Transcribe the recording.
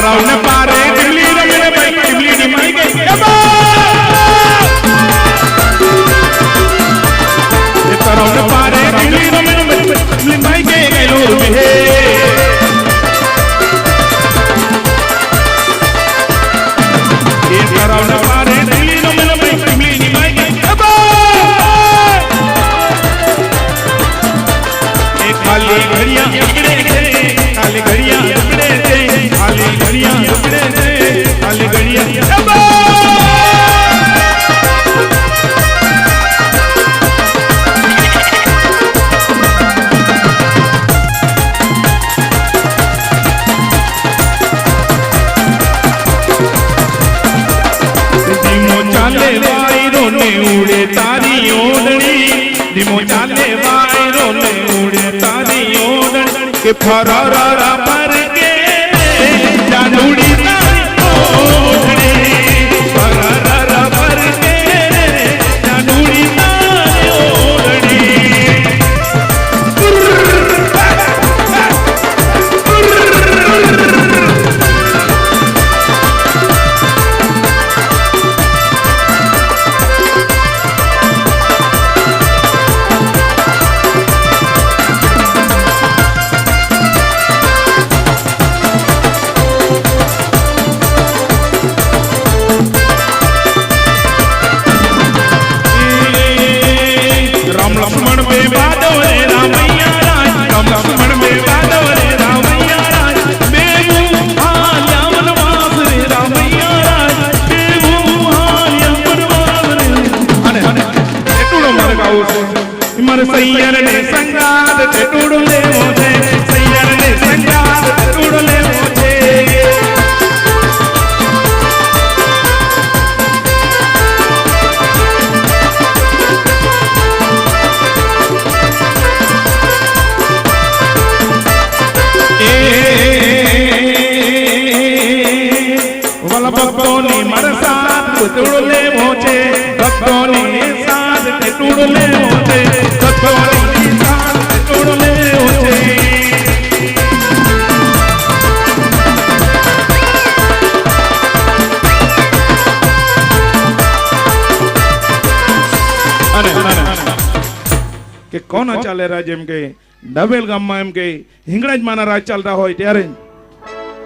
તરાવ ને પારે ટીમલી રમે ભાઈ ટીમલી ની માઈ ગઈ તરાવ ને પારે ટીમલી રમે ટીમલી માઈ ગઈ ગેલો હે તરાવ ને પારે ટીમલી રમે ભાઈ ટીમલી ની માઈ ગઈ ખાલી ઘડિયા ઉગડે છે ખાલી ઘડિયા ઉગડે છે ખાલી ઘડિયા ઉગડે છે ખાલી ઘડિયા ધીમો ચાલે વાયરો ને ઉડે તારી ઓઢણી ધીમો ચાલે વાયરો ને ઉડે કે ફરારા પર કે જાનુડી તારી ઓઢણી ફરારા પર કે જાનુડી તારી ઓઢણી સૈયર ને સંગાત ટૂડ લેવો છે સૈયર ને સંગાત ટૂડ લેવો છે વાલા ભક્તોની મારા સાથ ટૂડ લેવો છે ભક્તોની સાથ ટૂડ લેવો છે કે કોના ચાલે રાજ એમ કે ડબેલ ગામમાં એમ કે હિંગળાજ માના રાજ ચાલતા હોય ત્યારે